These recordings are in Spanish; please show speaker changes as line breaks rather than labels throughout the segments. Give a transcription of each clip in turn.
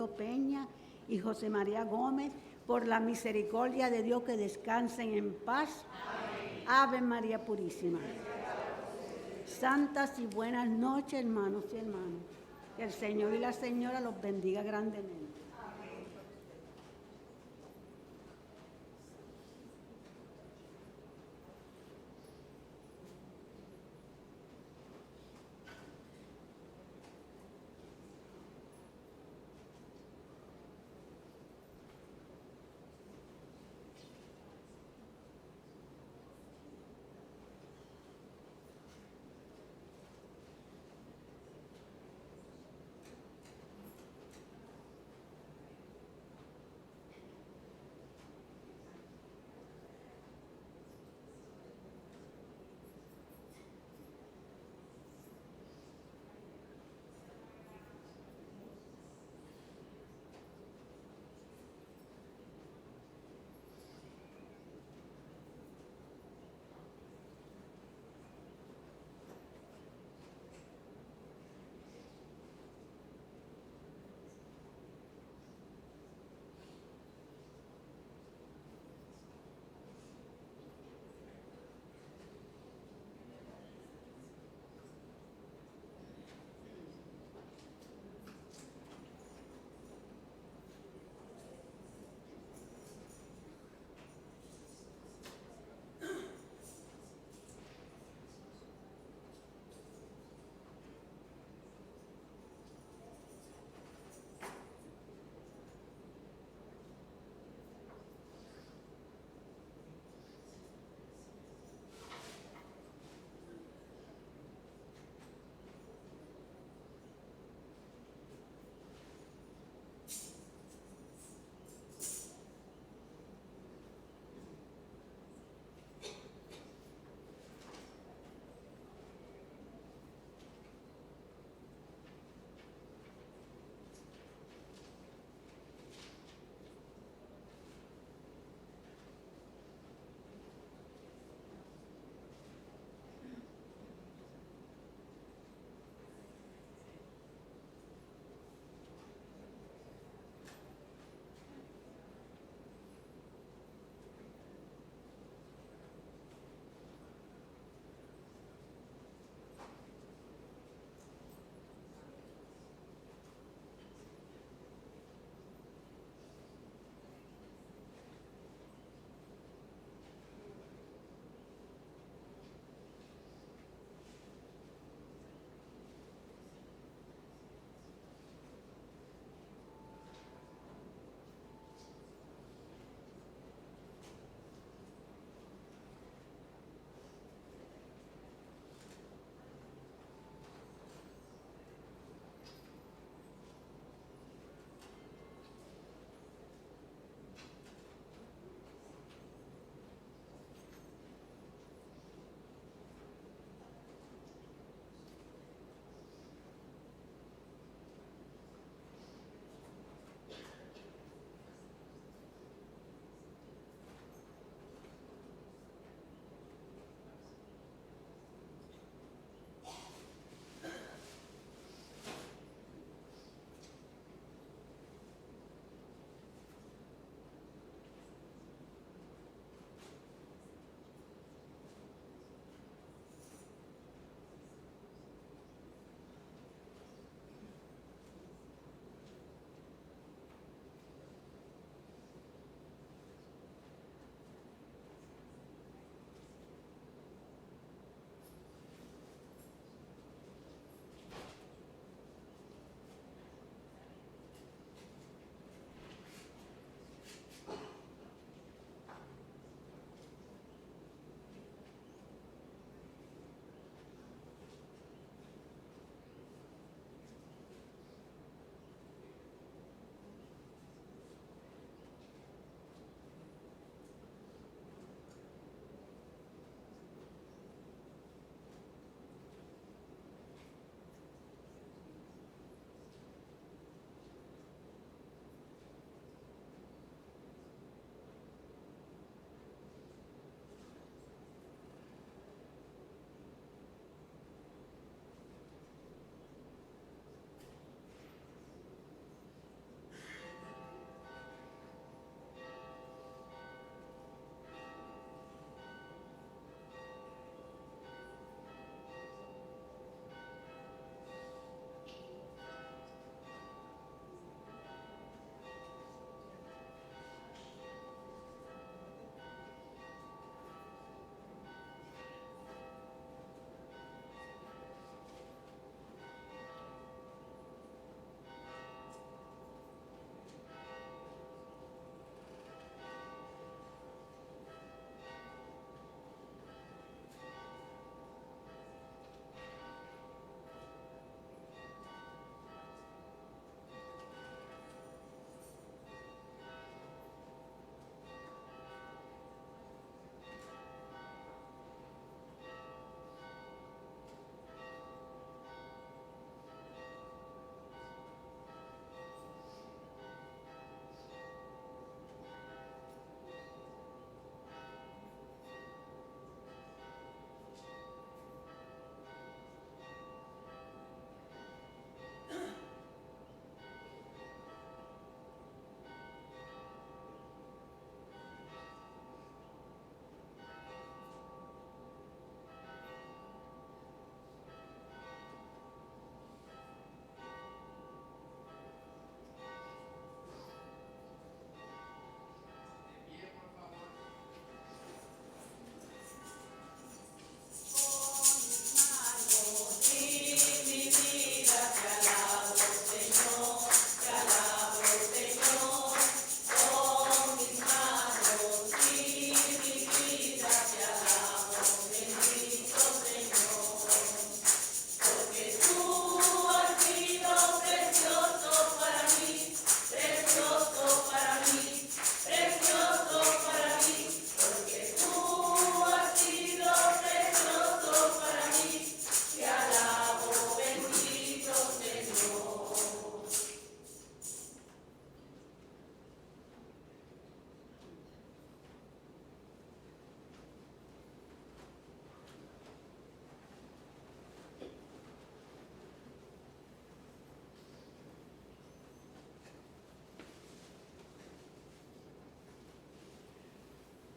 Fernando Peña y José María Gómez, por la misericordia de Dios, que descansen en paz. Amén. Ave María Purísima. Santas y buenas noches, hermanos y hermanas. Que el Señor y la Señora los bendiga grandemente.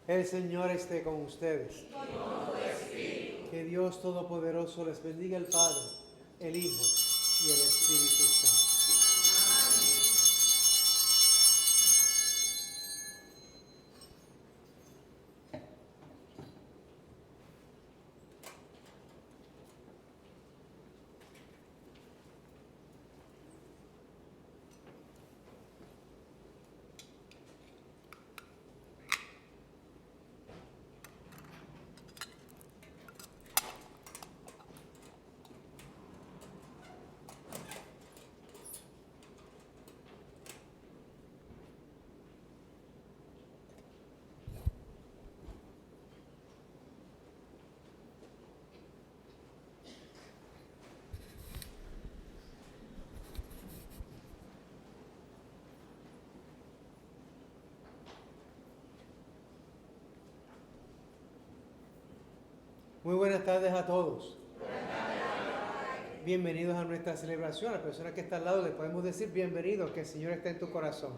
El Señor esté con ustedes. Que Dios Todopoderoso les bendiga, el Padre, el Hijo y el Espíritu Santo. Muy buenas tardes a todos. Bienvenidos a nuestra celebración. A la persona que está al lado le podemos decir bienvenido, que el Señor está en tu corazón.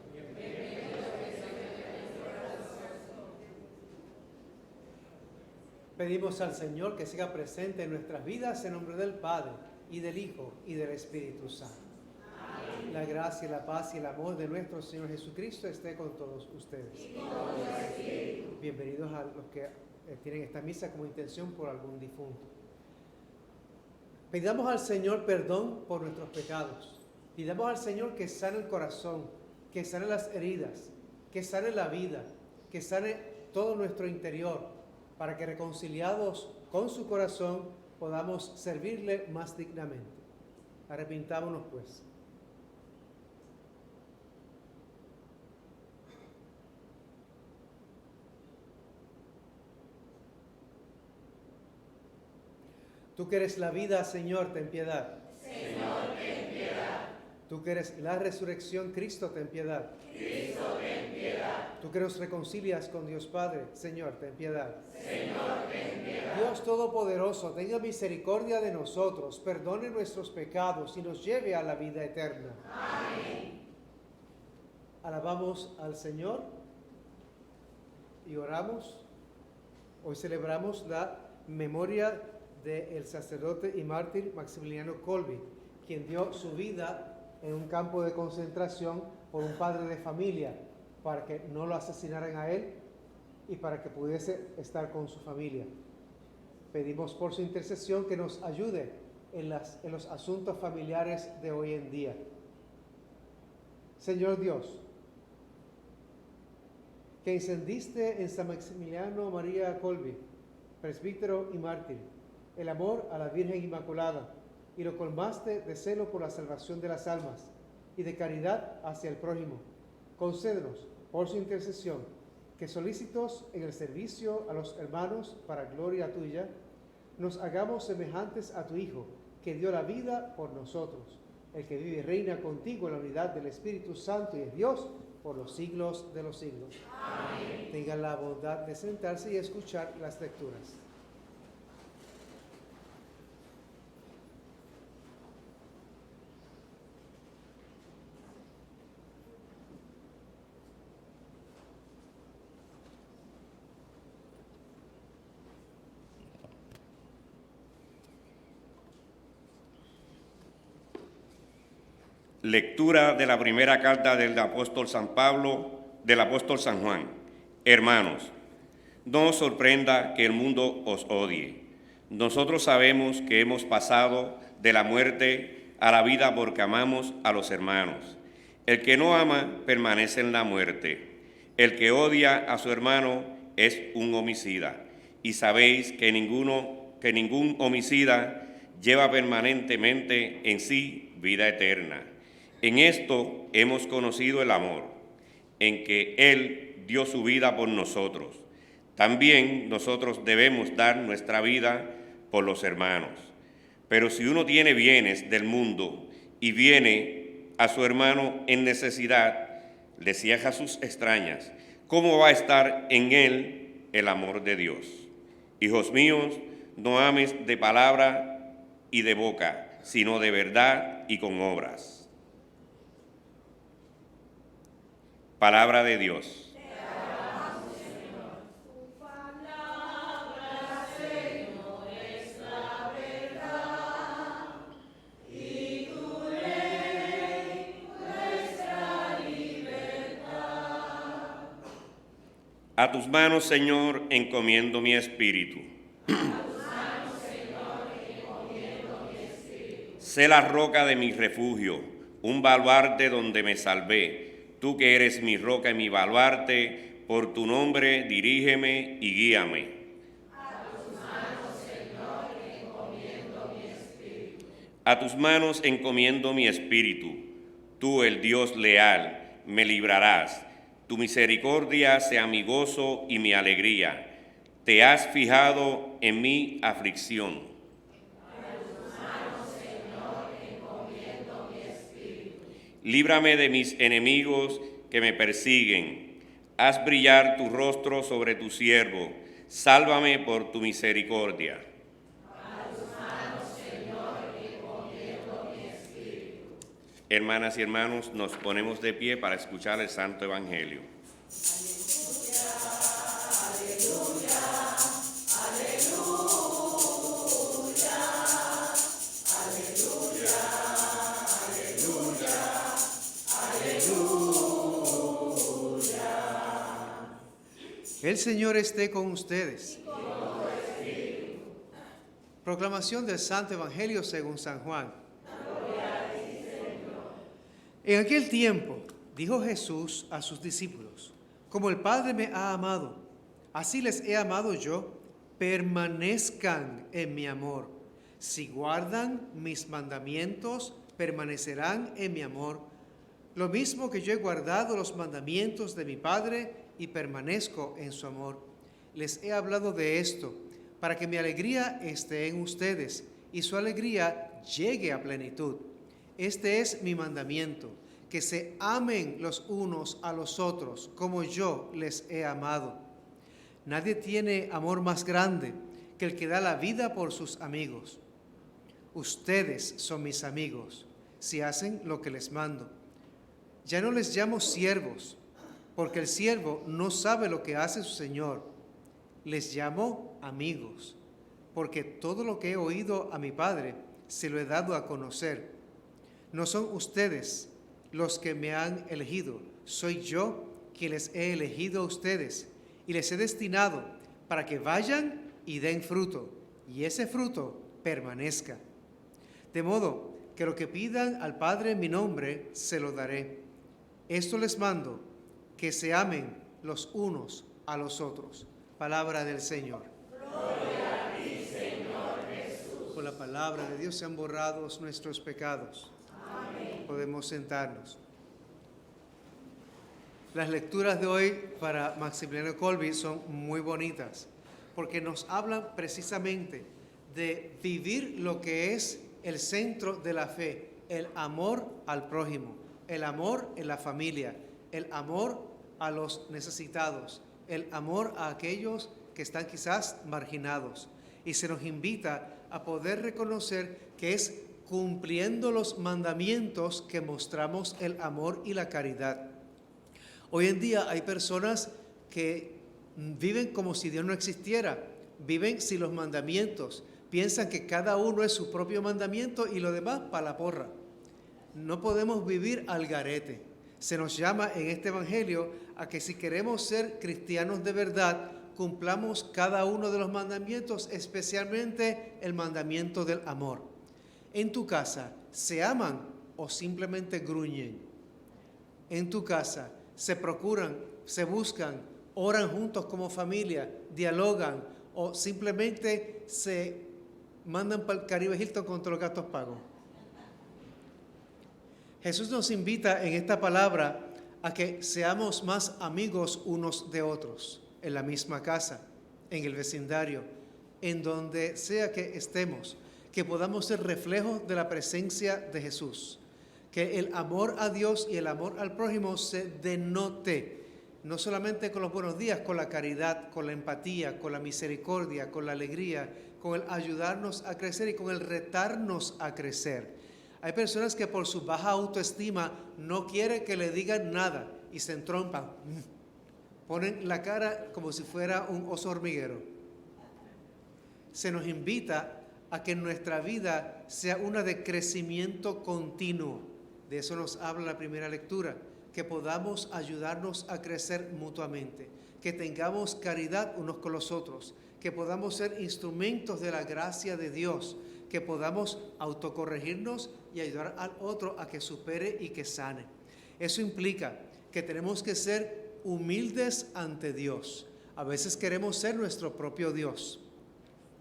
Pedimos al Señor que siga presente en nuestras vidas en nombre del Padre, y del Hijo, y del Espíritu Santo. Amén. La gracia, la paz y el amor de nuestro Señor Jesucristo esté con todos ustedes. Bienvenidos a los que tienen esta misa como intención por algún difunto. Pidamos al Señor perdón por nuestros pecados. Pidamos al Señor que sane el corazón, que sane las heridas, que sane la vida, que sane todo nuestro interior, para que reconciliados con su corazón podamos servirle más dignamente. Arrepintámonos pues. Tú que eres la vida, Señor, ten piedad.
Señor, ten piedad.
Tú que eres la resurrección, Cristo, ten piedad.
Cristo, ten piedad.
Tú que nos reconcilias con Dios Padre, Señor, ten piedad.
Señor, ten piedad.
Dios Todopoderoso, tenga misericordia de nosotros, perdone nuestros pecados y nos lleve a la vida eterna.
Amén.
Alabamos al Señor y oramos. Hoy celebramos la memoria del sacerdote y mártir Maximiliano Kolbe, quien dio su vida en un campo de concentración por un padre de familia, para que no lo asesinaran a él y para que pudiese estar con su familia. Pedimos por su intercesión que nos ayude en los asuntos familiares de hoy en día. Señor Dios, que encendiste en San Maximiliano María Kolbe, presbítero y mártir, el amor a la Virgen Inmaculada, y lo colmaste de celo por la salvación de las almas y de caridad hacia el prójimo. Concédenos, por su intercesión, que solícitos en el servicio a los hermanos para gloria tuya, nos hagamos semejantes a tu Hijo, que dio la vida por nosotros, el que vive y reina contigo en la unidad del Espíritu Santo y es Dios por los siglos de los siglos. Amén. Tengan la bondad de sentarse y escuchar las lecturas.
Lectura de la primera carta del apóstol San Pablo, del apóstol San Juan. Hermanos, no os sorprenda que el mundo os odie. Nosotros sabemos que hemos pasado de la muerte a la vida porque amamos a los hermanos. El que no ama permanece en la muerte. El que odia a su hermano es un homicida. Y sabéis que ningún homicida lleva permanentemente en sí vida eterna. En esto hemos conocido el amor, en que Él dio su vida por nosotros. También nosotros debemos dar nuestra vida por los hermanos. Pero si uno tiene bienes del mundo y viene a su hermano en necesidad, le cieja sus extrañas, ¿cómo va a estar en él el amor de Dios? Hijos míos, no ames de palabra y de boca, sino de verdad y con obras. Palabra de Dios.
Te alabamos, Señor.
A tus manos, Señor, encomiendo mi espíritu. Sé la roca de mi refugio, un baluarte donde me salvé. Tú que eres mi roca y mi baluarte, por tu nombre dirígeme y guíame. A tus manos encomiendo mi espíritu. Tú, el Dios leal, me librarás. Tu misericordia sea mi gozo y mi alegría. Te has fijado en mi aflicción. Líbrame de mis enemigos que me persiguen. Haz brillar tu rostro sobre tu siervo. Sálvame por tu misericordia. Hermanas y hermanos, nos ponemos de pie para escuchar el Santo Evangelio.
El Señor esté con ustedes. Proclamación del Santo Evangelio según San Juan. En aquel tiempo dijo Jesús a sus discípulos: como el Padre me ha amado, así les he amado yo, permanezcan en mi amor. Si guardan mis mandamientos, permanecerán en mi amor, lo mismo que yo he guardado los mandamientos de mi Padre y permanezco en su amor. Les he hablado de esto, para que mi alegría esté en ustedes y su alegría llegue a plenitud. Este es mi mandamiento, que se amen los unos a los otros, como yo les he amado. Nadie tiene amor más grande que el que da la vida por sus amigos. Ustedes son mis amigos, si hacen lo que les mando. Ya no les llamo siervos, porque el siervo no sabe lo que hace su Señor. Les llamo amigos, porque todo lo que he oído a mi Padre se lo he dado a conocer. No son ustedes los que me han elegido, soy yo quien les he elegido a ustedes y les he destinado para que vayan y den fruto, y ese fruto permanezca. De modo que lo que pidan al Padre en mi nombre, se lo daré. Esto les mando, que se amen los unos a los otros. Palabra del Señor.
Gloria a ti, Señor Jesús.
Por la palabra de Dios sean borrados nuestros pecados.
Amén.
Podemos sentarnos. Las lecturas de hoy para Maximiliano Kolbe son muy bonitas, porque nos hablan precisamente de vivir lo que es el centro de la fe, el amor al prójimo, el amor en la familia, el amor a los necesitados, el amor a aquellos que están quizás marginados. Y se nos invita a poder reconocer que es cumpliendo los mandamientos que mostramos el amor y la caridad. Hoy en día hay personas que viven como si Dios no existiera, viven sin los mandamientos, piensan que cada uno es su propio mandamiento y lo demás para la porra. No podemos vivir al garete. Se nos llama en este Evangelio a que si queremos ser cristianos de verdad, cumplamos cada uno de los mandamientos, especialmente el mandamiento del amor. En tu casa, ¿se aman o simplemente gruñen? En tu casa, ¿se procuran, se buscan, oran juntos como familia, dialogan o simplemente se mandan para el Caribe Hilton contra los gatos pagos? Jesús nos invita en esta palabra a que seamos más amigos unos de otros, en la misma casa, en el vecindario, en donde sea que estemos, que podamos ser reflejos de la presencia de Jesús, que el amor a Dios y el amor al prójimo se denote, no solamente con los buenos días, con la caridad, con la empatía, con la misericordia, con la alegría, con el ayudarnos a crecer y con el retarnos a crecer. Hay personas que por su baja autoestima no quieren que le digan nada y se entrompan. Ponen la cara como si fuera un oso hormiguero. Se nos invita a que nuestra vida sea una de crecimiento continuo. De eso nos habla la primera lectura, que podamos ayudarnos a crecer mutuamente, que tengamos caridad unos con los otros, que podamos ser instrumentos de la gracia de Dios, que podamos autocorregirnos y ayudar al otro a que supere y que sane. Eso implica que tenemos que ser humildes ante Dios. A veces queremos ser nuestro propio Dios.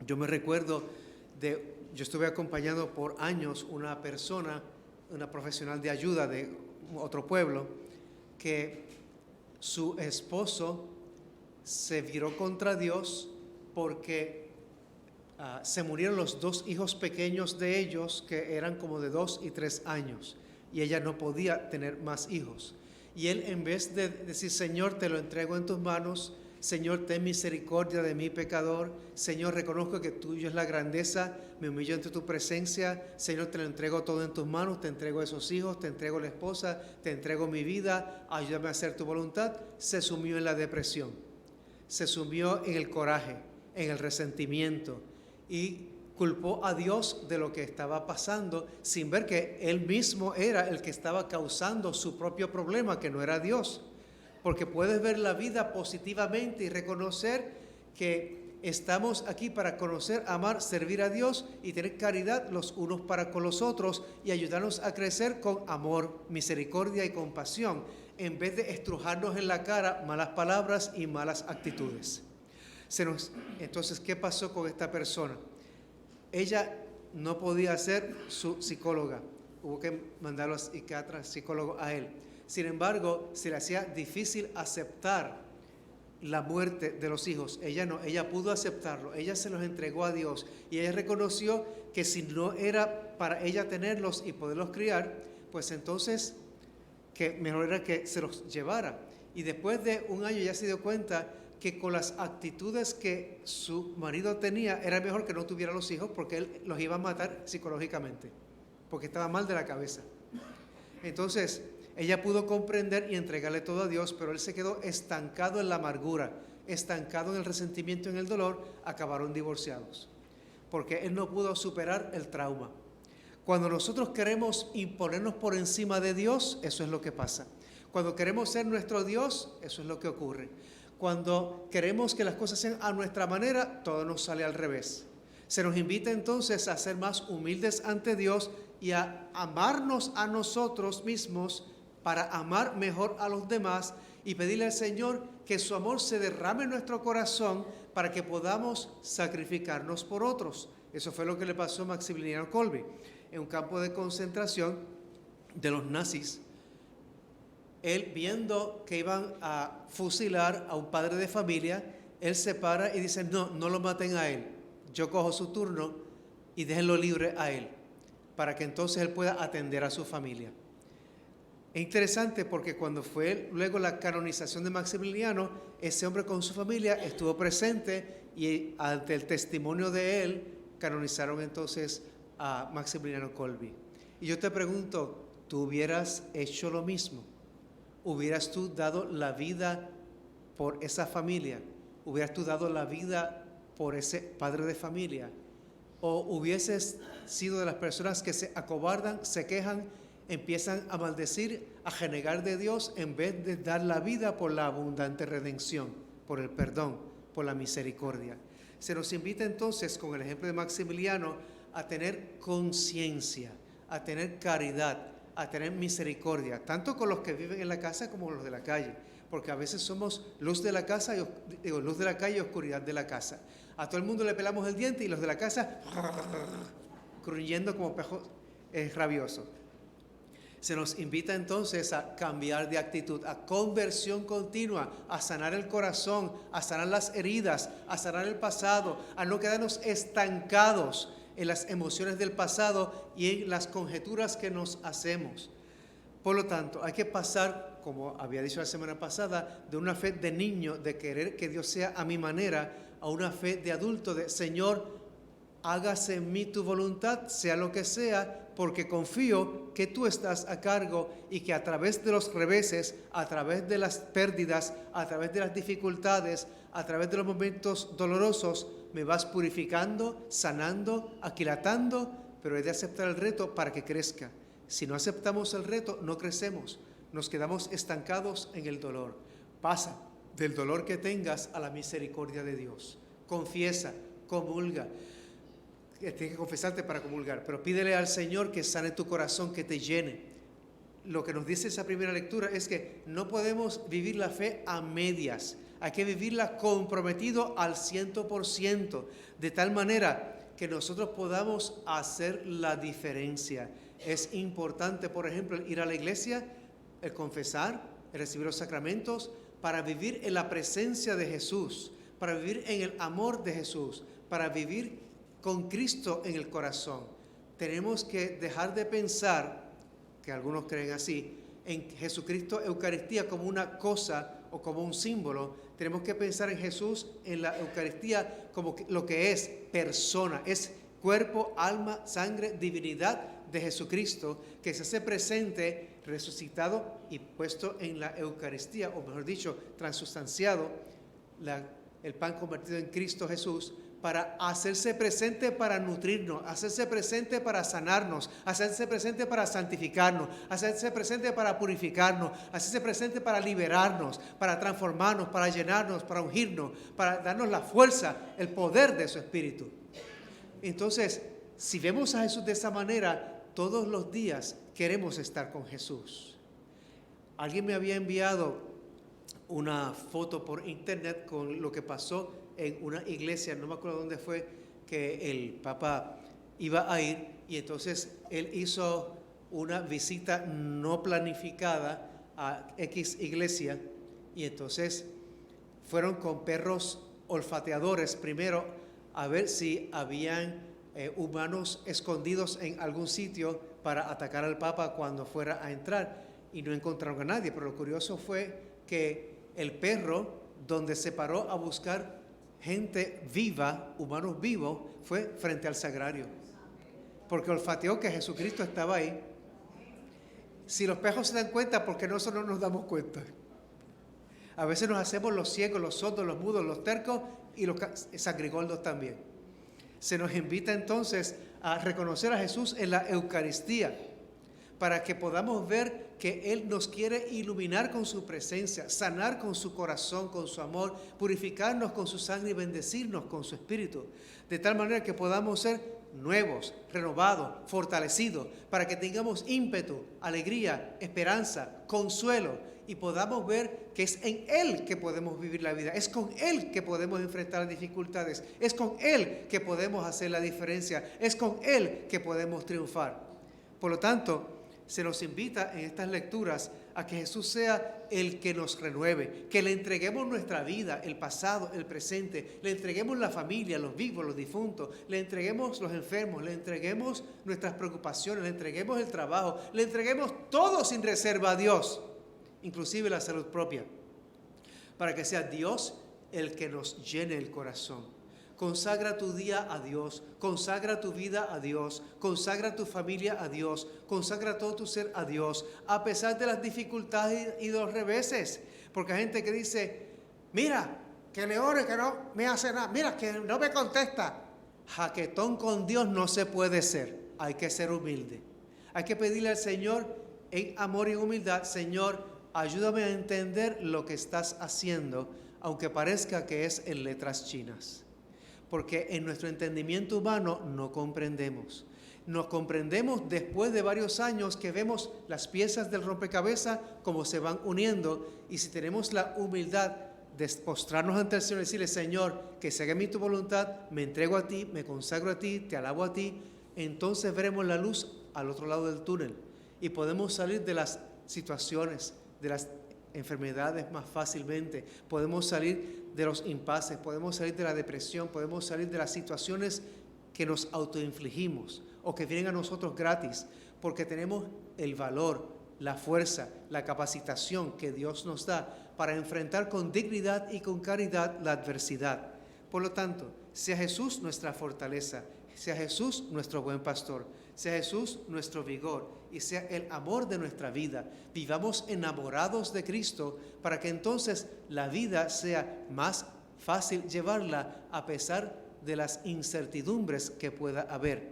Yo me recuerdo yo estuve acompañando por años una persona, una profesional de ayuda de otro pueblo, que su esposo se viró contra Dios porque se murieron los 2 hijos pequeños de ellos, que eran como de 2 y 3 años, y ella no podía tener más hijos. Y él, en vez de decir, Señor, te lo entrego en tus manos, Señor, ten misericordia de mí, pecador, Señor, reconozco que tuyo es la grandeza, me humillo ante tu presencia, Señor, te lo entrego todo en tus manos, te entrego esos hijos, te entrego la esposa, te entrego mi vida, ayúdame a hacer tu voluntad, se sumió en la depresión, se sumió en el coraje, en el resentimiento, y culpó a Dios de lo que estaba pasando, sin ver que él mismo era el que estaba causando su propio problema, que no era Dios. Porque puedes ver la vida positivamente y reconocer que estamos aquí para conocer, amar, servir a Dios y tener caridad los unos para con los otros y ayudarnos a crecer con amor, misericordia y compasión, en vez de estrujarnos en la cara malas palabras y malas actitudes. Entonces, ¿qué pasó con esta persona? Ella no podía ser su psicóloga, hubo que mandar a los psiquiatras, psicólogos a él. Sin embargo, se le hacía difícil aceptar la muerte de los hijos. Ella no, ella pudo aceptarlo, ella se los entregó a Dios y ella reconoció que si no era para ella tenerlos y poderlos criar, pues entonces que mejor era que se los llevara. Y después de un año ya se dio cuenta que con las actitudes que su marido tenía era mejor que no tuviera los hijos, porque él los iba a matar psicológicamente, porque estaba mal de la cabeza. Entonces ella pudo comprender y entregarle todo a Dios, pero él se quedó estancado en la amargura, estancado en el resentimiento, en el dolor. Acabaron divorciados, porque él no pudo superar el trauma. Cuando nosotros queremos imponernos por encima de Dios, eso es lo que pasa. Cuando queremos ser nuestro Dios, eso es lo que ocurre. Cuando queremos que las cosas sean a nuestra manera, todo nos sale al revés. Se nos invita entonces a ser más humildes ante Dios y a amarnos a nosotros mismos para amar mejor a los demás y pedirle al Señor que su amor se derrame en nuestro corazón para que podamos sacrificarnos por otros. Eso fue lo que le pasó a Maximiliano Kolbe en un campo de concentración de los nazis. Él, viendo que iban a fusilar a un padre de familia, él se para y dice, no lo maten a él, yo cojo su turno y déjenlo libre a él, para que entonces él pueda atender a su familia. Es interesante porque cuando fue luego la canonización de Maximiliano, ese hombre con su familia estuvo presente y ante el testimonio de él, canonizaron entonces a Maximiliano Kolbe. Y yo te pregunto, ¿tú hubieras hecho lo mismo? ¿Hubieras tú dado la vida por esa familia? ¿Hubieras tú dado la vida por ese padre de familia? ¿O hubieses sido de las personas que se acobardan, se quejan, empiezan a maldecir, a renegar de Dios en vez de dar la vida por la abundante redención, por el perdón, por la misericordia? Se nos invita entonces, con el ejemplo de Maximiliano, a tener conciencia, a tener caridad, a tener misericordia, tanto con los que viven en la casa como con los de la calle, porque a veces somos luz de la casa, luz de la calle y oscuridad de la casa. A todo el mundo le pelamos el diente y los de la casa cruyendo como pejos rabiosos. Se nos invita entonces a cambiar de actitud, a conversión continua, a sanar el corazón, a sanar las heridas, a sanar el pasado, a no quedarnos estancados en las emociones del pasado y en las conjeturas que nos hacemos. Por lo tanto, hay que pasar, como había dicho la semana pasada, de una fe de niño, de querer que Dios sea a mi manera, a una fe de adulto, de Señor, hágase en mí tu voluntad, sea lo que sea, porque confío que tú estás a cargo y que a través de los reveses, a través de las pérdidas, a través de las dificultades, a través de los momentos dolorosos, me vas purificando, sanando, aquilatando, pero he de aceptar el reto para que crezca. Si no aceptamos el reto, no crecemos, nos quedamos estancados en el dolor. Pasa del dolor que tengas a la misericordia de Dios. Confiesa, comulga. Tienes que confesarte para comulgar, pero pídele al Señor que sane tu corazón, que te llene. Lo que nos dice esa primera lectura es que no podemos vivir la fe a medias. Hay que vivirla comprometido al 100%, de tal manera que nosotros podamos hacer la diferencia. Es importante, por ejemplo, ir a la iglesia, el confesar, el recibir los sacramentos, para vivir en la presencia de Jesús, para vivir en el amor de Jesús, para vivir con Cristo en el corazón. Tenemos que dejar de pensar, que algunos creen así, en Jesucristo Eucaristía como una cosa o como un símbolo. Tenemos que pensar en Jesús, en la Eucaristía, como lo que es persona, es cuerpo, alma, sangre, divinidad de Jesucristo, que se hace presente, resucitado y puesto en la Eucaristía, o mejor dicho, transustanciado, el pan convertido en Cristo Jesús, para hacerse presente para nutrirnos, hacerse presente para sanarnos, hacerse presente para santificarnos, hacerse presente para purificarnos, hacerse presente para liberarnos, para transformarnos, para llenarnos, para ungirnos, para darnos la fuerza, el poder de su Espíritu. Entonces, si vemos a Jesús de esa manera, todos los días queremos estar con Jesús. Alguien me había enviado una foto por internet con lo que pasó en una iglesia, no me acuerdo dónde fue, que el Papa iba a ir, y entonces él hizo una visita no planificada a X iglesia, y entonces fueron con perros olfateadores primero a ver si habían humanos escondidos en algún sitio para atacar al Papa cuando fuera a entrar, y no encontraron a nadie. Pero lo curioso fue que el perro, donde se paró a buscar gente viva, humanos vivos, fue frente al sagrario, porque olfateó que Jesucristo estaba ahí. Si los perros se dan cuenta, ¿por qué nosotros no nos damos cuenta? A veces nos hacemos los ciegos, los sordos, los mudos, los tercos y los sangrigoldos también. Se nos invita entonces a reconocer a Jesús en la Eucaristía, para que podamos ver que Él nos quiere iluminar con su presencia, sanar con su corazón, con su amor, purificarnos con su sangre y bendecirnos con su Espíritu, de tal manera que podamos ser nuevos, renovados, fortalecidos, para que tengamos ímpetu, alegría, esperanza, consuelo, y podamos ver que es en Él que podemos vivir la vida, es con Él que podemos enfrentar las dificultades, es con Él que podemos hacer la diferencia, es con Él que podemos triunfar. Por lo tanto, se nos invita en estas lecturas a que Jesús sea el que nos renueve, que le entreguemos nuestra vida, el pasado, el presente, le entreguemos la familia, los vivos, los difuntos, le entreguemos los enfermos, le entreguemos nuestras preocupaciones, le entreguemos el trabajo, le entreguemos todo sin reserva a Dios, inclusive la salud propia, para que sea Dios el que nos llene el corazón. Consagra tu día a Dios, consagra tu vida a Dios, consagra tu familia a Dios, consagra todo tu ser a Dios, a pesar de las dificultades y de los reveses. Porque hay gente que dice, mira, que le ore, que no me hace nada, mira, que no me contesta. Jaquetón con Dios no se puede ser, hay que ser humilde. Hay que pedirle al Señor en amor y humildad, Señor, ayúdame a entender lo que estás haciendo, aunque parezca que es en letras chinas. Porque en nuestro entendimiento humano no comprendemos. Nos comprendemos después de varios años que vemos las piezas del rompecabezas como se van uniendo, y si tenemos la humildad de postrarnos ante el Señor y decirle, Señor, que se haga en mí tu voluntad, me entrego a ti, me consagro a ti, te alabo a ti, entonces veremos la luz al otro lado del túnel y podemos salir de las situaciones, de las enfermedades más fácilmente, podemos salir de los impases, podemos salir de la depresión, podemos salir de las situaciones que nos autoinfligimos o que vienen a nosotros gratis, porque tenemos el valor, la fuerza, la capacitación que Dios nos da para enfrentar con dignidad y con caridad la adversidad. Por lo tanto, sea Jesús nuestra fortaleza, sea Jesús nuestro buen pastor, sea Jesús nuestro vigor y sea el amor de nuestra vida. Vivamos enamorados de Cristo para que entonces la vida sea más fácil llevarla a pesar de las incertidumbres que pueda haber.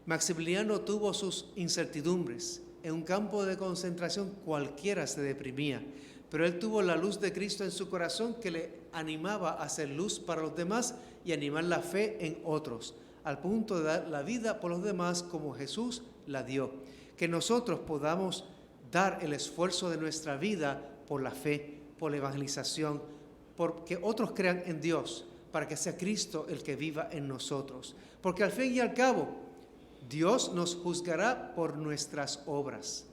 Maximiliano tuvo sus incertidumbres. en un campo de concentración cualquiera se deprimía, pero él tuvo la luz de Cristo en su corazón que le animaba a hacer luz para los demás y animar la fe en otros, al punto de dar la vida por los demás como Jesús la dio. Que nosotros podamos dar el esfuerzo de nuestra vida por la fe, por la evangelización, porque otros crean en Dios, para que sea Cristo el que viva en nosotros. Porque al fin y al cabo, Dios nos juzgará por nuestras obras.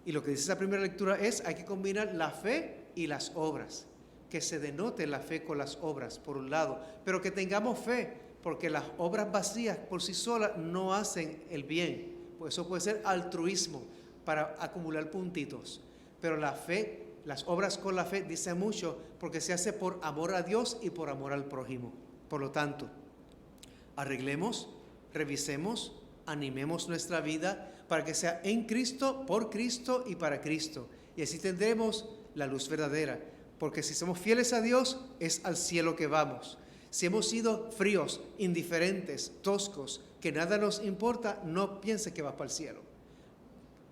Y lo que dice esa primera lectura es, hay que combinar la fe y las obras. Que se denote la fe con las obras, por un lado, pero que tengamos fe, porque las obras vacías por sí solas no hacen el bien. Pues eso puede ser altruismo para acumular puntitos. Pero la fe, las obras con la fe, dice mucho porque se hace por amor a Dios y por amor al prójimo. Por lo tanto, arreglemos, revisemos, animemos nuestra vida para que sea en Cristo, por Cristo y para Cristo. Y así tendremos la luz verdadera. Porque si somos fieles a Dios, es al cielo que vamos. Si hemos sido fríos, indiferentes, toscos, que nada nos importa, no pienses que vas para el cielo.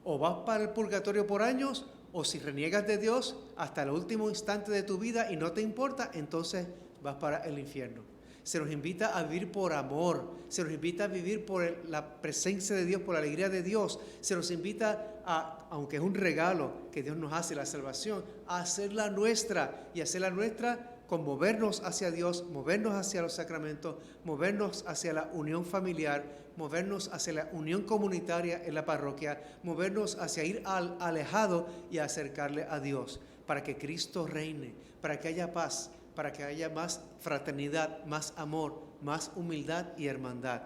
O vas para el purgatorio por años, o si reniegas de Dios hasta el último instante de tu vida y no te importa, entonces vas para el infierno. Se nos invita a vivir por amor, se nos invita a vivir por la presencia de Dios, por la alegría de Dios. Se nos invita a, aunque es un regalo que Dios nos hace, la salvación, a hacerla nuestra y hacerla nuestra con movernos hacia Dios, movernos hacia los sacramentos, movernos hacia la unión familiar, movernos hacia la unión comunitaria en la parroquia, movernos hacia ir al alejado y acercarle a Dios, para que Cristo reine, para que haya paz, para que haya más fraternidad, más amor, más humildad y hermandad.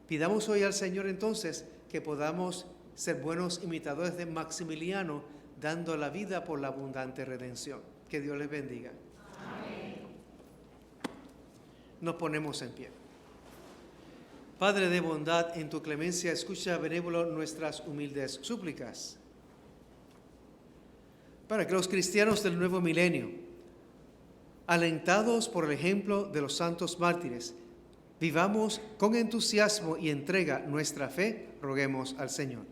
Pidamos hoy al Señor entonces que podamos ser buenos imitadores de Maximiliano, dando la vida por la abundante redención. Que Dios les bendiga. Amén. Nos ponemos en pie. Padre de bondad, en tu clemencia escucha benévolo nuestras humildes súplicas, para que los cristianos del nuevo milenio, alentados por el ejemplo de los santos mártires, vivamos con entusiasmo y entrega nuestra fe, roguemos al Señor.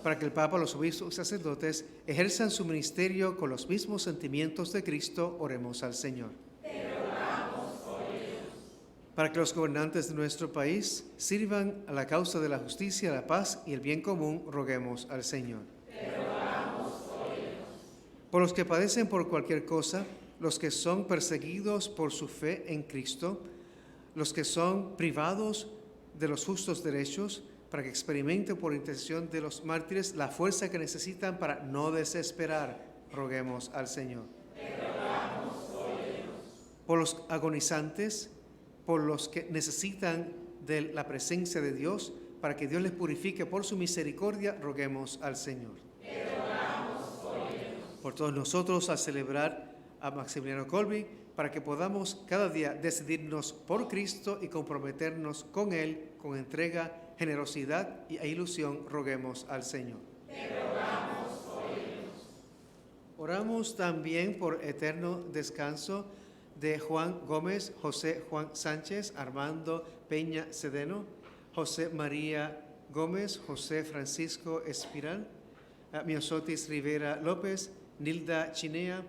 Para que el Papa, los obispos y sacerdotes ejerzan su ministerio con los mismos sentimientos de Cristo, oremos al Señor. Para que los gobernantes de nuestro país sirvan a la causa de la justicia, la paz y el bien común, roguemos al Señor. Por los que padecen por cualquier cosa, los que son perseguidos por su fe en Cristo, los que son privados de los justos derechos, para que experimenten por intercesión de los mártires la fuerza que necesitan para no desesperar, roguemos al Señor. Por los agonizantes, por los que necesitan de la presencia de Dios, para que Dios les purifique por su misericordia, roguemos al Señor. Por todos nosotros a celebrar a Maximiliano Kolbe, para que podamos cada día decidirnos por Cristo y comprometernos con Él con entrega, generosidad e ilusión, roguemos al Señor. Oramos también por eterno descanso de Juan Gómez, José Juan Sánchez, Armando Peña Cedeno, José María Gómez, José Francisco Espiral, Miosotis Rivera López, Nilda Chinea,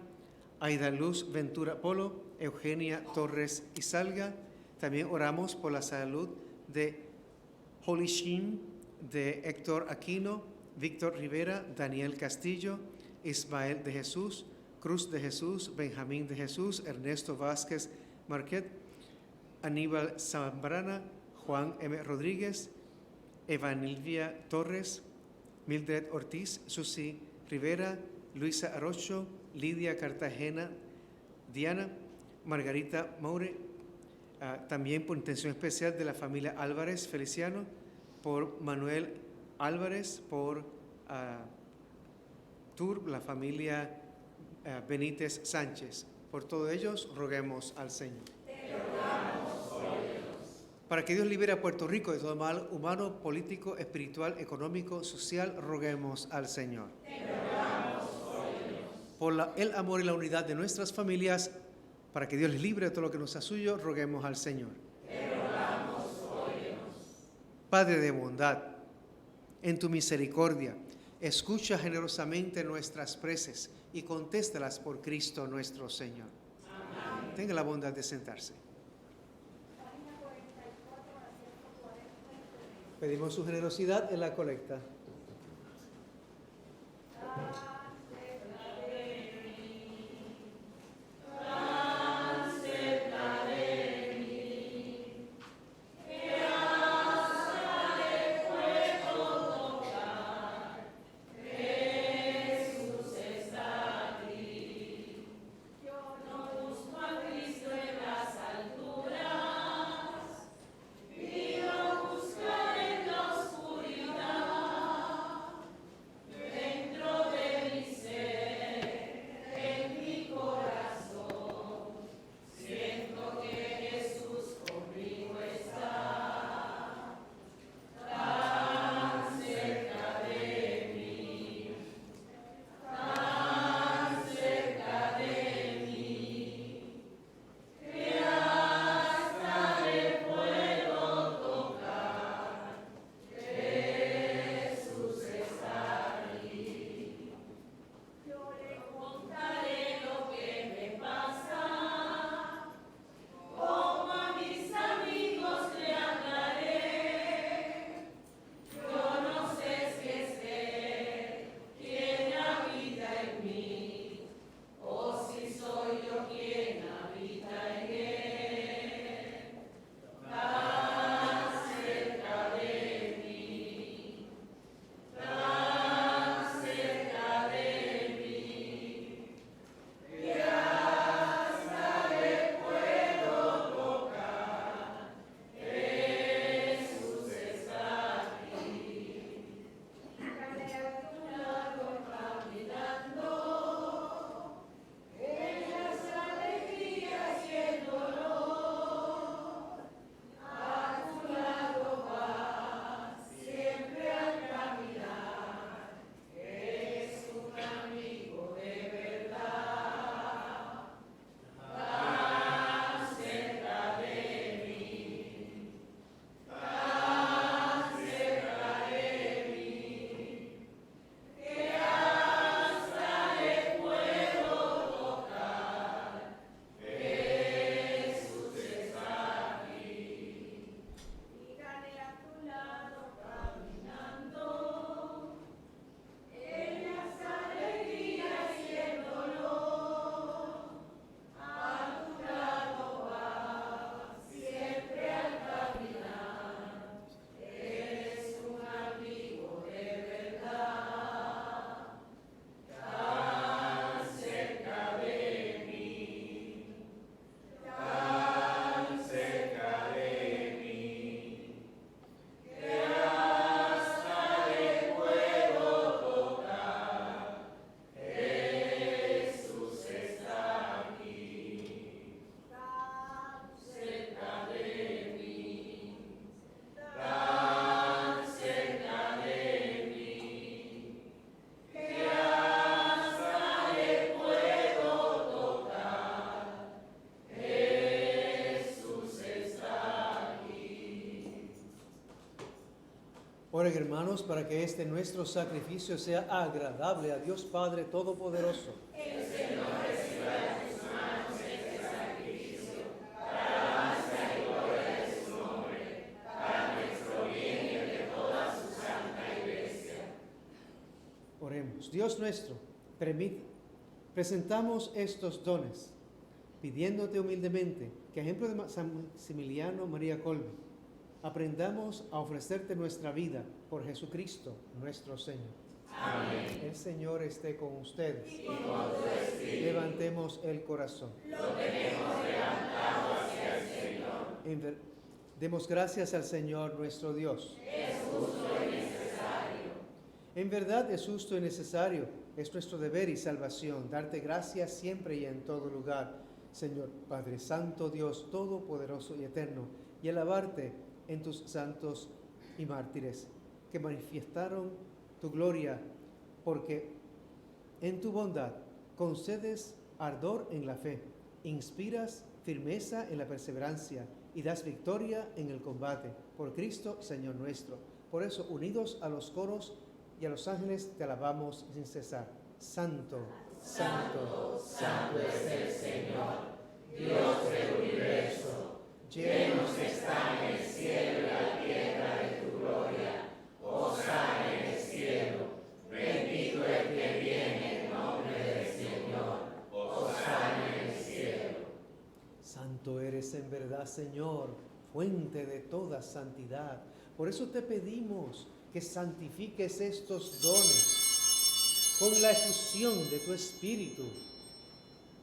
Aida Luz Ventura Polo, Eugenia Torres Izalga. También oramos por la salud de Holly Sheen, de Héctor Aquino, Víctor Rivera, Daniel Castillo, Ismael de Jesús, Cruz de Jesús, Benjamín de Jesús, Ernesto Vázquez Marquet, Aníbal Zambrana, Juan M. Rodríguez, Evanilvia Torres, Mildred Ortiz, Susi Rivera, Luisa Arocho, Lidia Cartagena, Diana, Margarita Moure, también por intención especial de la familia Álvarez Feliciano, por Manuel Álvarez, por Tur, la familia Benítez Sánchez. Por todos ellos, roguemos al Señor. Para que Dios libere a Puerto Rico de todo mal humano, político, espiritual, económico, social, roguemos al Señor. Por el amor y la unidad de nuestras familias, para que Dios les libre de todo lo que nos sea suyo, roguemos al Señor. Padre de bondad, en tu misericordia. Escucha generosamente nuestras preces y contéstalas por Cristo nuestro Señor. Amén. Tenga la bondad de sentarse. Pedimos su generosidad en la colecta. Oren, hermanos, para que este nuestro sacrificio sea agradable a Dios Padre Todopoderoso.
El Señor reciba de tus manos este sacrificio, para alabanza y gloria de su nombre, para nuestro bien y el de toda su santa iglesia.
Oremos. Dios nuestro, presentamos estos dones, pidiéndote humildemente que, ejemplo de San Maximiliano María Kolbe, aprendamos a ofrecerte nuestra vida por Jesucristo, nuestro Señor.
Amén.
El Señor esté con ustedes.
Y con tu espíritu.
Levantemos el corazón.
Lo tenemos levantado hacia el Señor.
Demos gracias al Señor nuestro Dios.
Es justo y necesario.
En verdad es justo y necesario. Es nuestro deber y salvación darte gracias siempre y en todo lugar, Señor Padre Santo, Dios Todopoderoso y Eterno, y alabarte en tus santos y mártires que manifestaron tu gloria, porque en tu bondad concedes ardor en la fe, inspiras firmeza en la perseverancia y das victoria en el combate. Por Cristo, Señor nuestro, Por eso, unidos a los coros y a los ángeles, te alabamos sin cesar. Santo, santo, santo es el Señor, Dios del universo. Llenos están el cielo y la tierra de tu gloria. Hosana en el cielo. Bendito el que viene en nombre del Señor. Hosana en el cielo. Santo eres en verdad, Señor, fuente de toda santidad. Por eso te pedimos que santifiques estos dones con la efusión de tu Espíritu,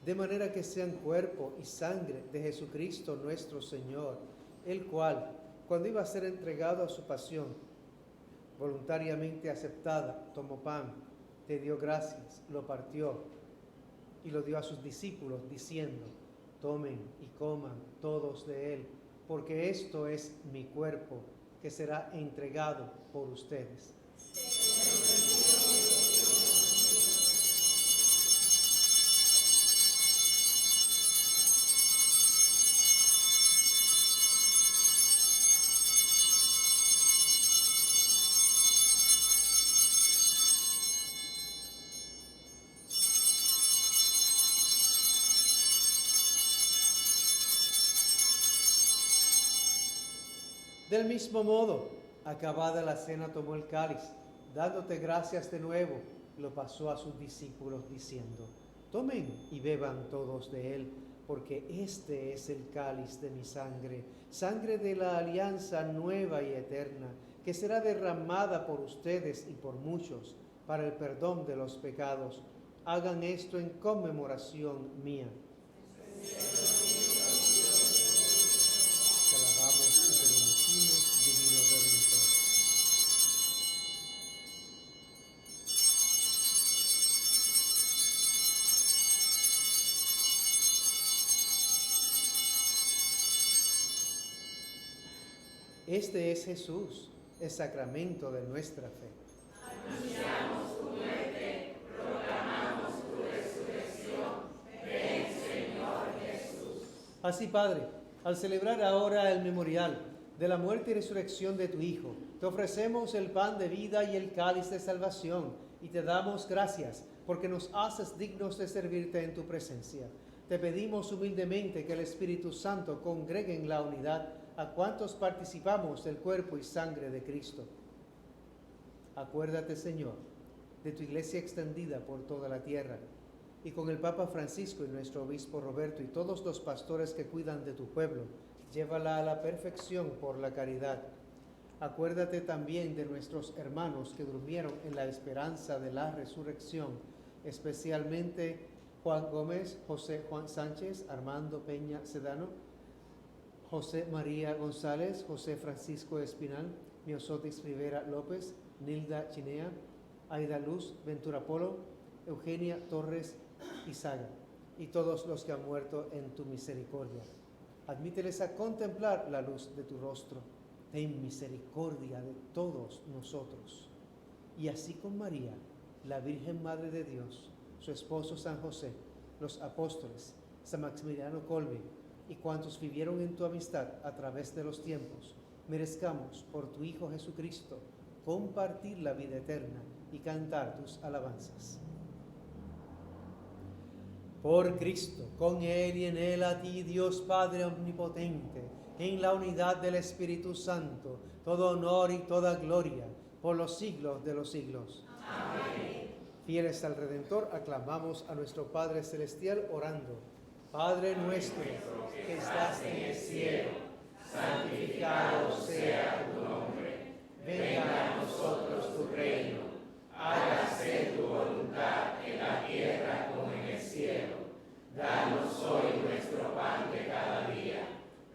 de manera que sean cuerpo y sangre de Jesucristo nuestro Señor, el cual, cuando iba a ser entregado a su pasión, voluntariamente aceptada, tomó pan, te dio gracias, lo partió y lo dio a sus discípulos, diciendo: tomen y coman todos de él, porque esto es mi cuerpo, que será entregado por ustedes. Del mismo modo, acabada la cena, tomó el cáliz, dándote gracias de nuevo, lo pasó a sus discípulos diciendo: tomen y beban todos de él, porque este es el cáliz de mi sangre, sangre de la alianza nueva y eterna, que será derramada por ustedes y por muchos para el perdón de los pecados. Hagan esto en conmemoración mía. Te alabamos y te bendecimos, divino Redentor. Este es Jesús, el sacramento de nuestra fe.
Anunciamos tu muerte, proclamamos tu resurrección. Ven, Señor Jesús.
Así, Padre, al celebrar ahora el memorial de la muerte y resurrección de tu Hijo, te ofrecemos el pan de vida y el cáliz de salvación, y te damos gracias porque nos haces dignos de servirte en tu presencia. Te pedimos humildemente que el Espíritu Santo congregue en la unidad a cuantos participamos del cuerpo y sangre de Cristo. Acuérdate, Señor, de tu iglesia extendida por toda la tierra, y con el Papa Francisco y nuestro obispo Roberto y todos los pastores que cuidan de tu pueblo, llévala a la perfección por la caridad. Acuérdate también de nuestros hermanos que durmieron en la esperanza de la resurrección, especialmente Juan Gómez, José Juan Sánchez, Armando Peña Sedano, José María González, José Francisco Espinal, Miosotis Rivera López, Nilda Chinea, Aida Luz Ventura Polo, Eugenia Torres Izaga, y todos los que han muerto en tu misericordia. Admíteles a contemplar la luz de tu rostro. Ten misericordia de todos nosotros. Y así con María, la Virgen Madre de Dios, su esposo San José, los apóstoles, San Maximiliano Kolbe, y cuantos vivieron en tu amistad a través de los tiempos, merezcamos por tu Hijo Jesucristo compartir la vida eterna y cantar tus alabanzas. Por Cristo, con Él y en Él, a ti, Dios Padre omnipotente, en la unidad del Espíritu Santo, todo honor y toda gloria, por los siglos de los siglos.
Amén.
Fieles al Redentor, aclamamos a nuestro Padre Celestial orando. Padre nuestro, que estás en el cielo, santificado sea tu nombre. Venga a nosotros tu reino. Hágase tu voluntad en la tierra como en el cielo. Danos hoy nuestro pan de cada día.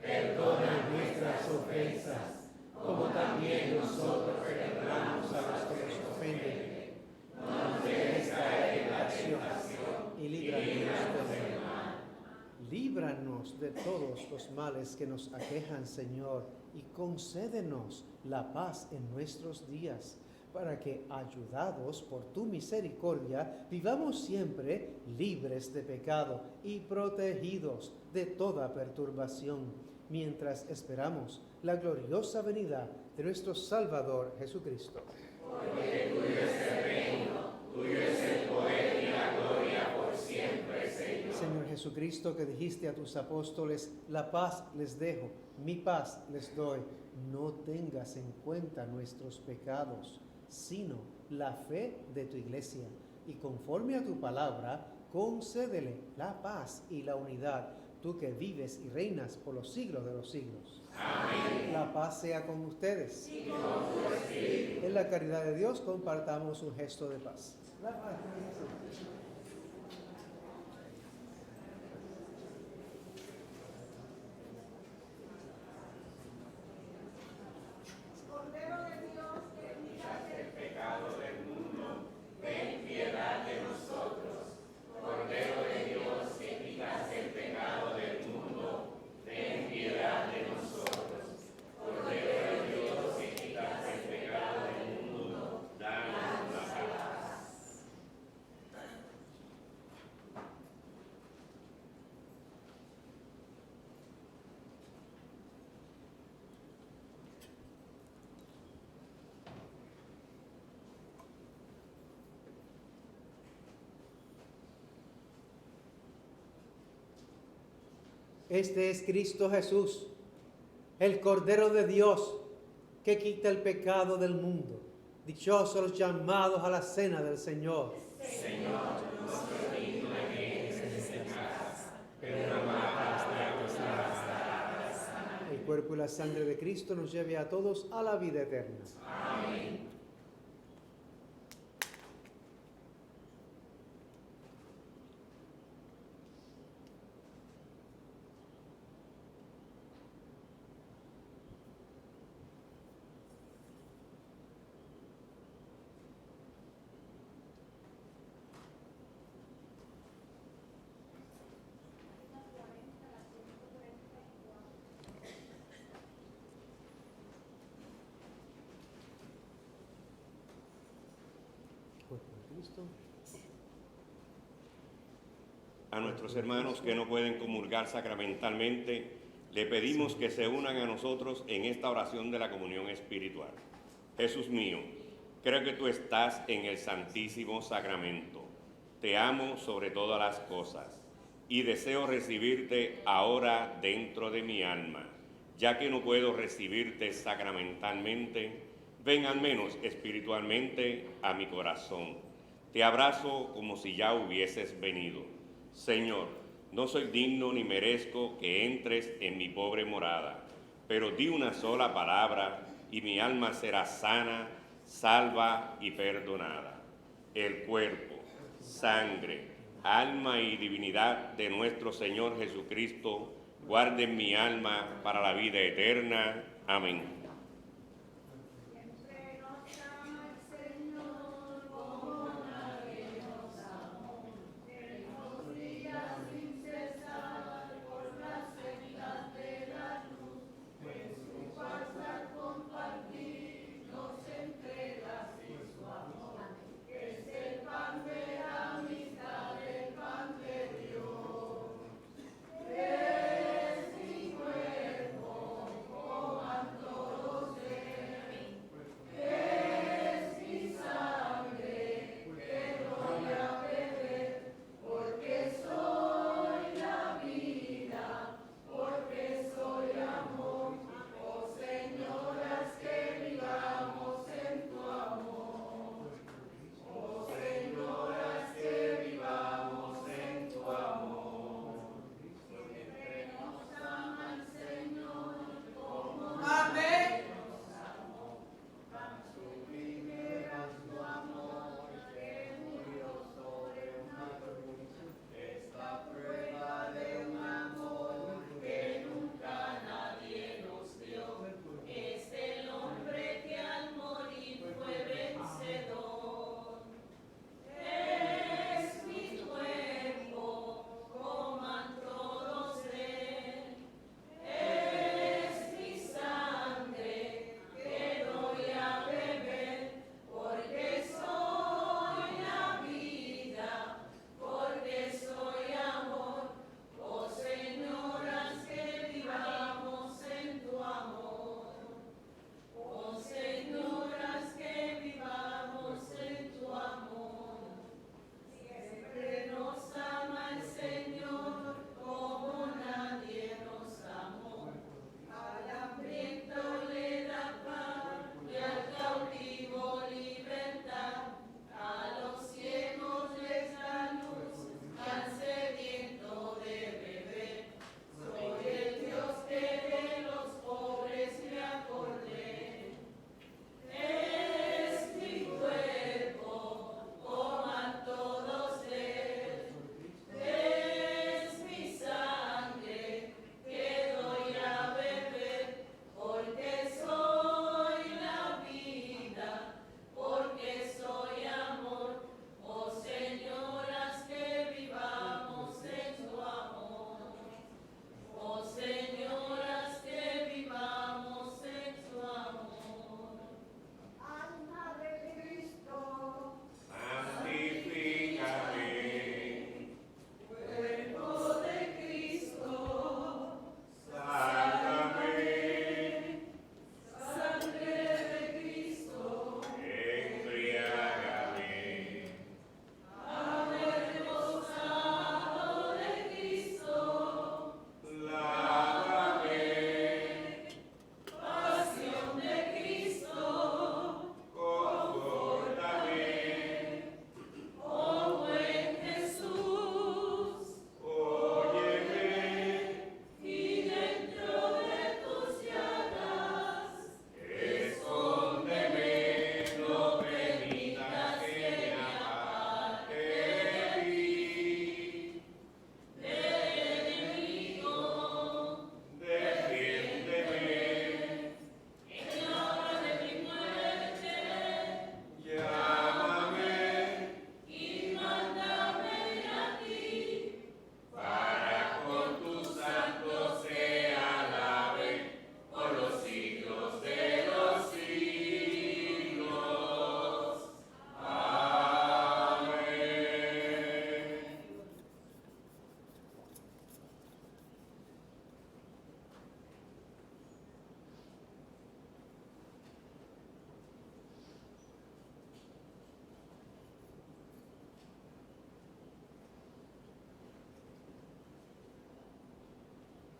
Perdona nuestras ofensas, como también nosotros perdonamos a los que nos ofenden. No nos dejes caer en la tentación y líbranos del mal. Líbranos de todos los males que nos aquejan, Señor, y concédenos la paz en nuestros días, para que, ayudados por tu misericordia, vivamos siempre libres de pecado y protegidos de toda perturbación, mientras esperamos la gloriosa venida de nuestro Salvador Jesucristo.
Porque tuyo es el reino, tuyo es el poder y la gloria por siempre, Señor.
Señor Jesucristo, que dijiste a tus apóstoles, la paz les dejo, mi paz les doy. No tengas en cuenta nuestros pecados, sino la fe de tu iglesia. Y conforme a tu palabra, concédele la paz y la unidad, tú que vives y reinas por los siglos de los siglos.
Amén.
La paz sea con ustedes.
Y con tu espíritu.
En la caridad de Dios compartamos un gesto de paz. La paz. Este es Cristo Jesús, el Cordero de Dios, que quita el pecado del mundo. Dichosos los llamados a la cena del Señor.
Señor, no soy digno de que entres en casa, pero una palabra bastará.
El cuerpo y la sangre de Cristo nos lleve a todos a la vida eterna.
Amén.
Cuerpo de Cristo.
A nuestros hermanos que no pueden comulgar sacramentalmente, le pedimos que se unan a nosotros en esta oración de la comunión espiritual. Jesús mío, creo que tú estás en el Santísimo Sacramento. Te amo sobre todas las cosas y deseo recibirte ahora dentro de mi alma. Ya que no puedo recibirte sacramentalmente, ven al menos espiritualmente a mi corazón. Te abrazo como si ya hubieses venido. Señor, no soy digno ni merezco que entres en mi pobre morada, pero di una sola palabra y mi alma será sana, salva y perdonada. El cuerpo, sangre, alma y divinidad de nuestro Señor Jesucristo guarden mi alma para la vida eterna. Amén.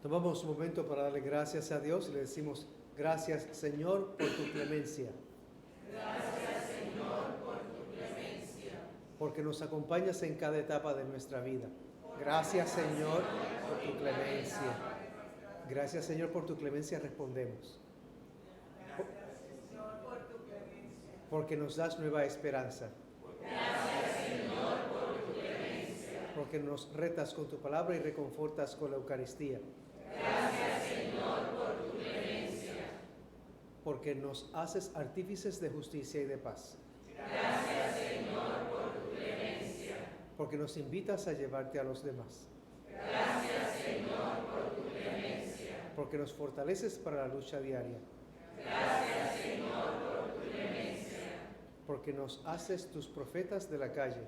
Tomamos un momento para darle gracias a Dios y le decimos, gracias Señor por tu clemencia.
Gracias, Señor, por tu clemencia.
Porque nos acompañas en cada etapa de nuestra vida. Gracias Señor por tu clemencia. Gracias Señor por tu clemencia respondemos. Porque nos das nueva esperanza.
Gracias, Señor, por tu clemencia.
Porque nos retas con tu palabra y reconfortas con la Eucaristía.
Gracias, Señor, por tu clemencia.
Porque nos haces artífices de justicia y de paz.
Gracias, Señor, por tu clemencia.
Porque nos invitas a llevarte a los demás.
Gracias, Señor, por tu clemencia.
Porque nos fortaleces para la lucha diaria.
Gracias, Señor, por tu clemencia.
Porque nos haces tus profetas de la calle.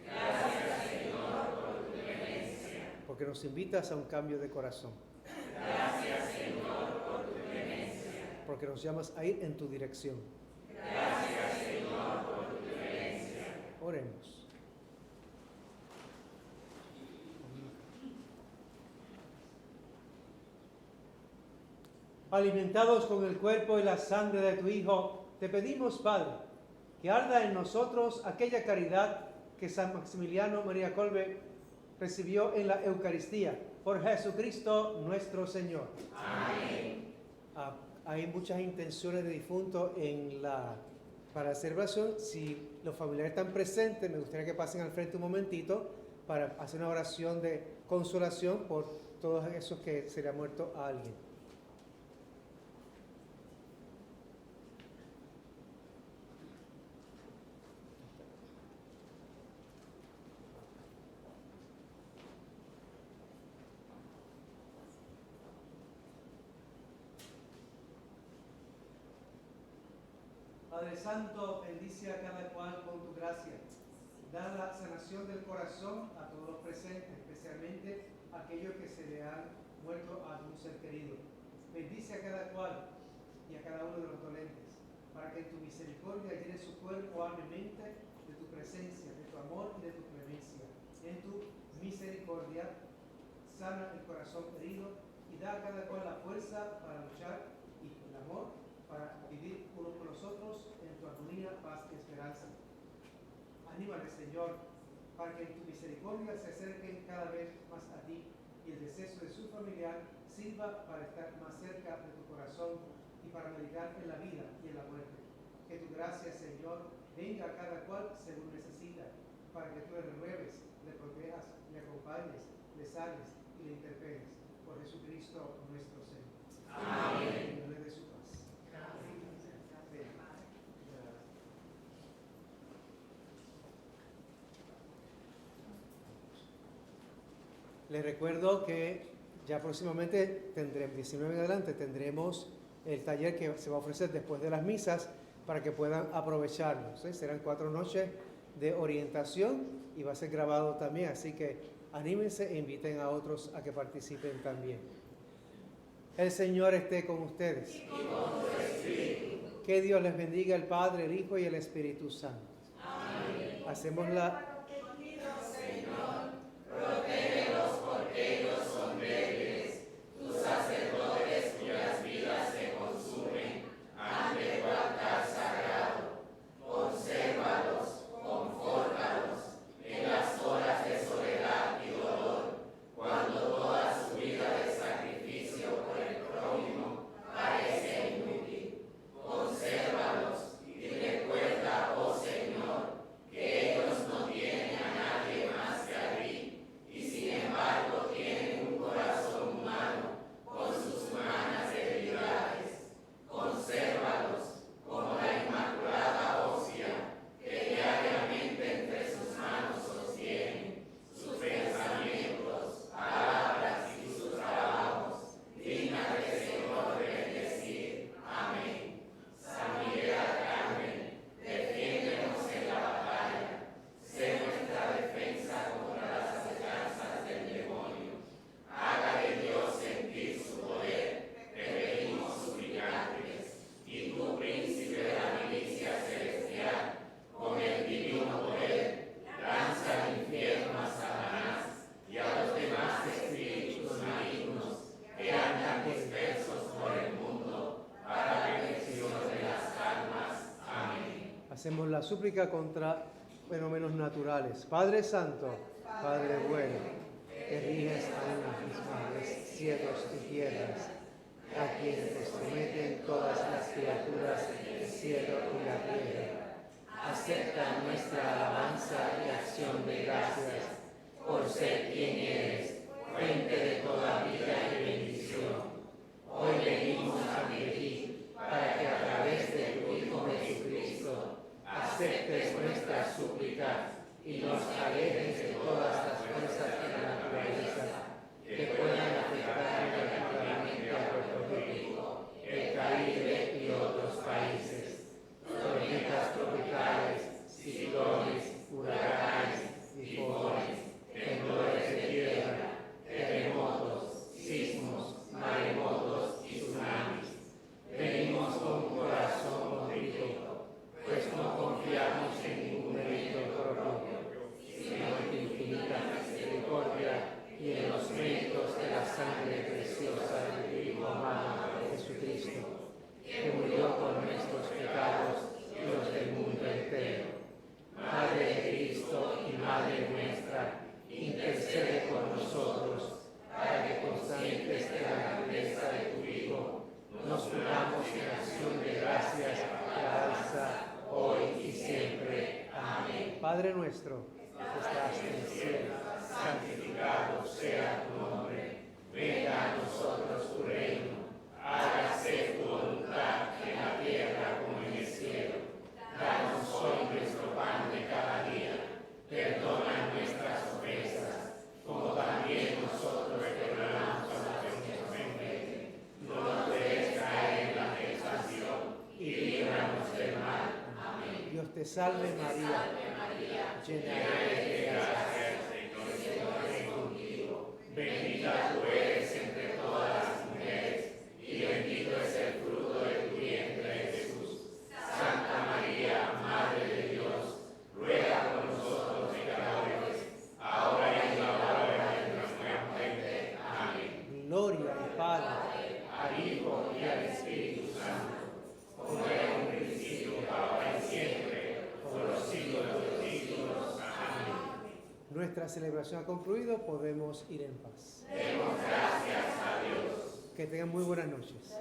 Gracias, Señor, por tu clemencia.
Porque nos invitas a un cambio de corazón.
Gracias, Señor, por tu clemencia.
Porque nos llamas a ir en tu dirección.
Gracias, Señor, por tu clemencia.
Oremos. Alimentados con el cuerpo y la sangre de tu Hijo, te pedimos, Padre, que arda en nosotros aquella caridad que San Maximiliano María Kolbe recibió en la Eucaristía. Por Jesucristo nuestro Señor.
Amén.
Hay muchas intenciones de difunto para la celebración. Si los familiares están presentes, me gustaría que pasen al frente un momentito para hacer una oración de consolación por todos esos que se le ha muerto a alguien. Padre Santo, bendice a cada cual con tu gracia. Da la sanación del corazón a todos los presentes, especialmente a aquellos que se le han muerto a algún ser querido. Bendice a cada cual y a cada uno de los dolentes, para que en tu misericordia llene su cuerpo, alma y mente de tu presencia, de tu amor y de tu clemencia. En tu misericordia sana el corazón herido y da a cada cual la fuerza para luchar y el amor para vivir unos con los otros en tu armonía, paz y esperanza. Anímale, Señor, para que en tu misericordia se acerquen cada vez más a ti y el deceso de su familiar sirva para estar más cerca de tu corazón y para meditar en la vida y en la muerte. Que tu gracia, Señor, venga a cada cual según necesita, para que tú le renueves, le protejas, le acompañes, le sanes y le interpeles. Por Jesucristo nuestro Señor. Amén. En nombre de su paz. Les recuerdo que ya próximamente tendremos, 19 en adelante, tendremos el taller que se va a ofrecer después de las misas para que puedan aprovecharlo. ¿Sí? Serán 4 noches de orientación y va a ser grabado también, así que anímense e inviten a otros a que participen también. El Señor esté con ustedes.
Y con tu espíritu.
Que Dios les bendiga, el Padre, el Hijo y el Espíritu Santo.
Amén.
Hacemos la...
Señor, protégelos porque ellos son débiles. Tus sacerdotes cuyas vidas se consumen ante tu altar sagrado. Consérvalos, confórtalos en las horas de soledad y dolor, cuando toda su vida de sacrificio por el prójimo parece inútil. Consérvalos y recuerda, oh Señor, que ellos no tienen
Hacemos la súplica contra fenómenos naturales. Padre Santo, Padre bueno, que riges a unas mismas cielos y tierras, a quien te someten todas las criaturas del cielo y la tierra. Acepta nuestra alabanza y acción de gracias por ser quien eres, fuente de toda vida y bendición. Hoy venimos ante ti para que a través de tu Hijo Jesucristo aceptes nuestra súplica y nos alejes de todas las fuerzas de la naturaleza que puedan afectar negativamente a Puerto Rico, el Caribe y otros países. Tormentas tropicales, ciclones, huracanes, tifones, temblores de tierra, terremotos, sismos, maremotos y tsunamis. Venimos con corazón contrito, pues no confiamos en ningún mérito propio, sino en tu infinita misericordia y en los méritos de la sangre preciosa de tu Hijo amado Jesucristo, que murió por nuestros pecados y los del mundo entero. Madre de Cristo y Madre nuestra, intercede por nosotros, para que conscientes de la grandeza de tu Hijo, nos unamos en acción de gracias que alza hoy y siempre. Amén. Padre nuestro, que estás en el cielo, santificado sea tu nombre. Venga a nosotros tu reino. Hágase tu voluntad en la tierra como en el cielo. Danos hoy nuestro pan de cada día. Perdona nuestras ofensas, como también nosotros perdonamos a los que nos ofenden. No nos dejes caer en la tentación y líbranos del mal. Amén.
Dios te salve María, llena eres de gracia, el Señor es contigo.
Bendita tú eres entre todas las mujeres, y bendito es el fruto de tu vientre, Jesús. Santa María, Madre de Dios, ruega por nosotros pecadores, ahora y en la hora de nuestra muerte. Amén.
Gloria al Padre,
Al Hijo y al Espíritu Santo, como era en un principio, ahora y siempre, por los siglos de los siglos. Amén.
Nuestra celebración ha concluido, podemos ir en paz.
Demos gracias a Dios.
Que tengan muy buenas noches.